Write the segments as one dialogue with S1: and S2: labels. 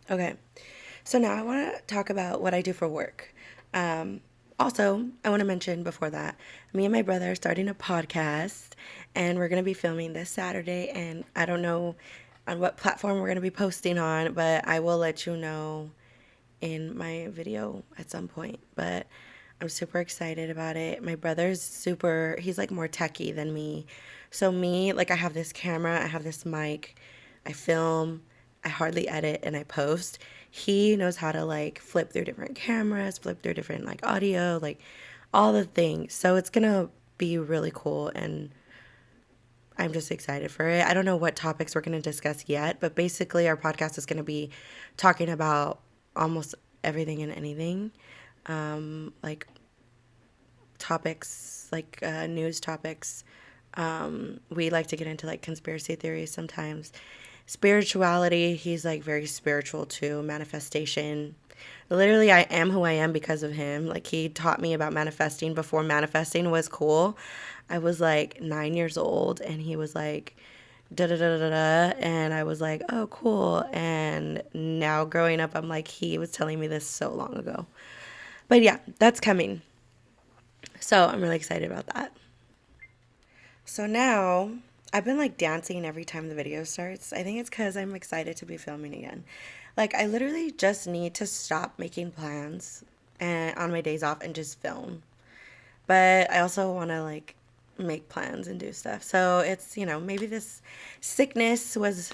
S1: Okay, so now I want to talk about what I do for work. Um, Also, I want to mention before that, me and my brother are starting a podcast, and we're going to be filming this Saturday. And I don't know on what platform we're going to be posting on, but I will let you know in my video at some point. But I'm super excited about it. My brother's super, he's like more techie than me. So, me, like, I have this camera, I have this mic, I film, I hardly edit, and I post. He knows how to like flip through different cameras, flip through different like audio, like all the things. So, it's gonna be really cool. And I'm just excited for it. I don't know what topics we're going to discuss yet, but basically, our podcast is going to be talking about almost everything and anything, like topics, like news topics. We like to get into like conspiracy theories sometimes. Spirituality, he's like very spiritual too, manifestation. Literally, I am who I am because of him. Like, he taught me about manifesting before manifesting was cool. I was like 9 years old, and he was like, da da da da da. And I was like, oh, cool. And now growing up, I'm like, he was telling me this so long ago. But yeah, that's coming. So I'm really excited about that. So now I've been like dancing every time the video starts. I think it's because I'm excited to be filming again. Like, I literally just need to stop making plans and on my days off and just film. But I also want to like make plans and do stuff. So it's, maybe this sickness was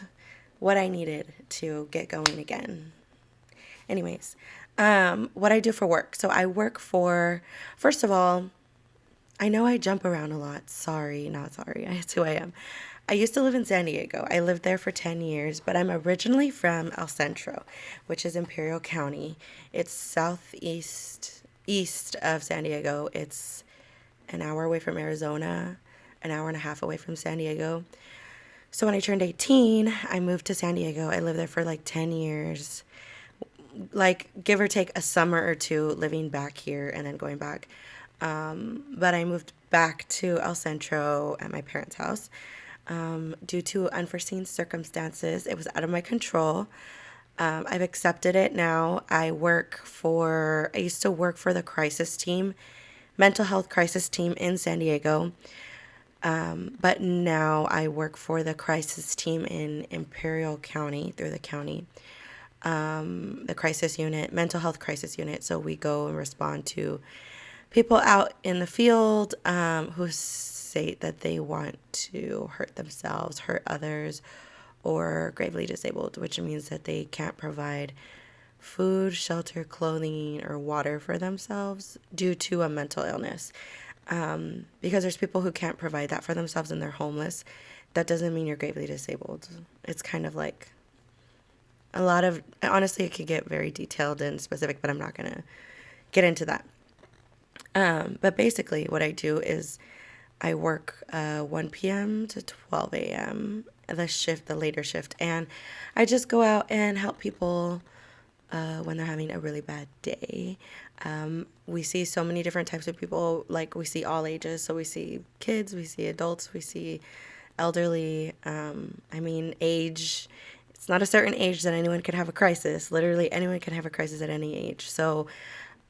S1: what I needed to get going again. Anyways, what I do for work. So I work for, first of all, I know I jump around a lot. Sorry, not sorry. It's who I am. I used to live in San Diego. I lived there for 10 years, but I'm originally from El Centro, which is Imperial County. It's southeast east of San Diego. It's an hour away from Arizona, an hour and a half away from San Diego. So when I turned 18, I moved to San Diego. I lived there for like 10 years, like give or take a summer or two living back here and then going back. But I moved back to El Centro at my parents' house due to unforeseen circumstances. It was out of my control. I've accepted it now. I used to work for the crisis team, mental health crisis team in San Diego. But now I work for the crisis team in Imperial County through the county, the crisis unit, mental health crisis unit. So we go and respond to people out in the field who say that they want to hurt themselves, hurt others, or gravely disabled, which means that they can't provide food, shelter, clothing, or water for themselves due to a mental illness. Because there's people who can't provide that for themselves and they're homeless. That doesn't mean you're gravely disabled. It's kind of like a lot of, honestly, it could get very detailed and specific, but I'm not going to get into that. But basically, what I do is I work 1 p.m. to 12 a.m., the later shift, and I just go out and help people when they're having a really bad day. We see so many different types of people, like we see all ages. So we see kids, we see adults, we see elderly. Age. It's not a certain age that anyone can have a crisis. Literally, anyone can have a crisis at any age. So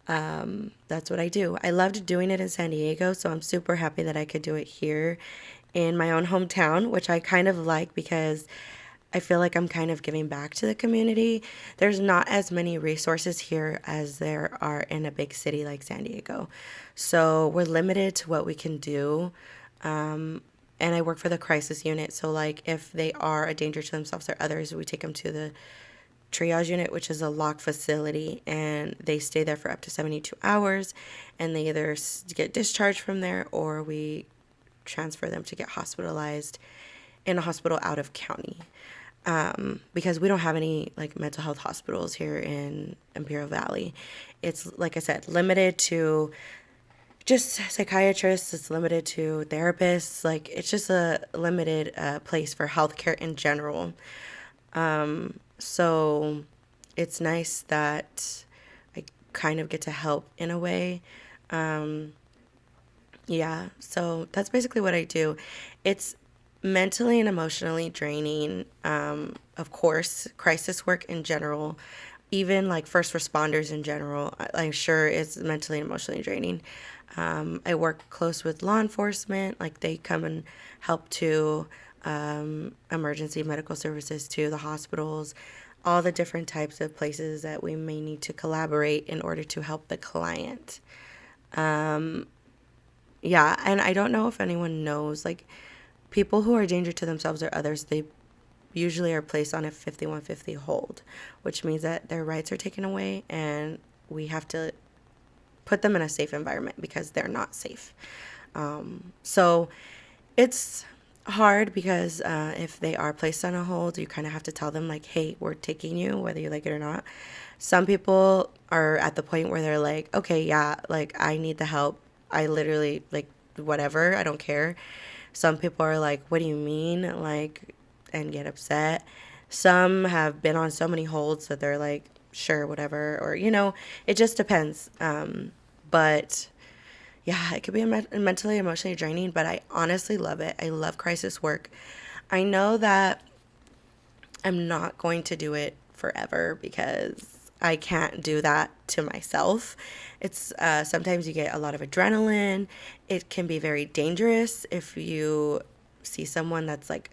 S1: that's what I do. I loved doing it in San Diego, so I'm super happy that I could do it here in my own hometown, which I kind of like because I feel like I'm kind of giving back to the community. There's not as many resources here as there are in a big city like San Diego. So we're limited to what we can do. And I work for the crisis unit. So, like, if they are a danger to themselves or others, we take them to the triage unit, which is a locked facility, and they stay there for up to 72 hours. And they either get discharged from there or we transfer them to get hospitalized in a hospital out of county, because we don't have any like mental health hospitals here in Imperial Valley. It's, like I said, limited to just psychiatrists. It's limited to therapists. Like, it's just a limited place for healthcare in general. So it's nice that I kind of get to help in a way. Yeah, so that's basically what I do. It's mentally and emotionally draining. Of course, crisis work in general, even like first responders in general, I'm sure is mentally and emotionally draining. I work close with law enforcement, like they come and help to emergency medical services to the hospitals, all the different types of places that we may need to collaborate in order to help the client. Yeah, and I don't know if anyone knows, like people who are a danger to themselves or others, they usually are placed on a 5150 hold, which means that their rights are taken away and we have to put them in a safe environment because they're not safe. So it's hard because if they are placed on a hold, you kind of have to tell them, like, hey, we're taking you, whether you like it or not. Some people are at the point where they're like, okay, yeah, like, I need the help. I literally, like, whatever, I don't care. Some people are like, what do you mean? Like, and get upset. Some have been on so many holds that they're like, sure, whatever. Or, it just depends. But yeah, it could be mentally, emotionally draining, but I honestly love it. I love crisis work. I know that I'm not going to do it forever because I can't do that to myself. It's sometimes you get a lot of adrenaline. It can be very dangerous if you see someone that's like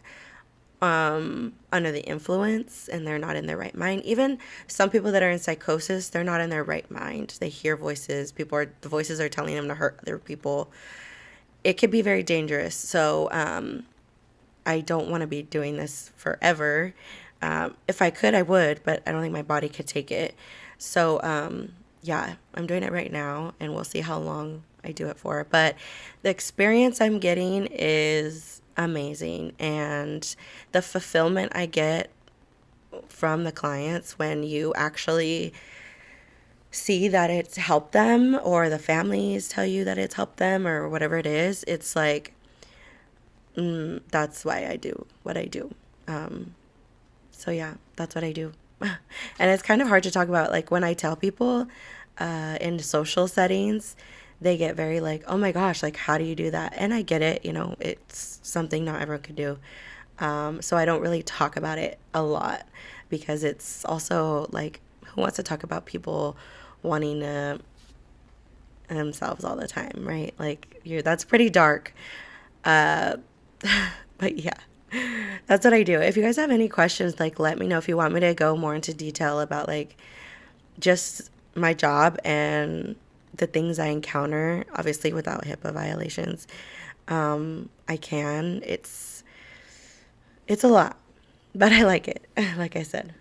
S1: under the influence and they're not in their right mind. Even some people that are in psychosis, they're not in their right mind. They hear voices. The voices are telling them to hurt other people. It could be very dangerous. So I don't want to be doing this forever. If I could, I would, but I don't think my body could take it. So yeah, I'm doing it right now, and we'll see how long I do it for. But the experience I'm getting is amazing, and the fulfillment I get from the clients when you actually see that it's helped them, or the families tell you that it's helped them, or whatever it is, it's like, that's why I do what I do. So yeah, that's what I do. And it's kind of hard to talk about. Like when I tell people in social settings, they get very like, oh my gosh, like how do you do that? And I get it, it's something not everyone could do. So I don't really talk about it a lot because it's also like, who wants to talk about people wanting to themselves all the time, right? Like that's pretty dark. Uh, but yeah, that's what I do. If you guys have any questions, like let me know if you want me to go more into detail about like just my job and the things I encounter, obviously without HIPAA violations. I can. It's a lot, but I like it, like I said.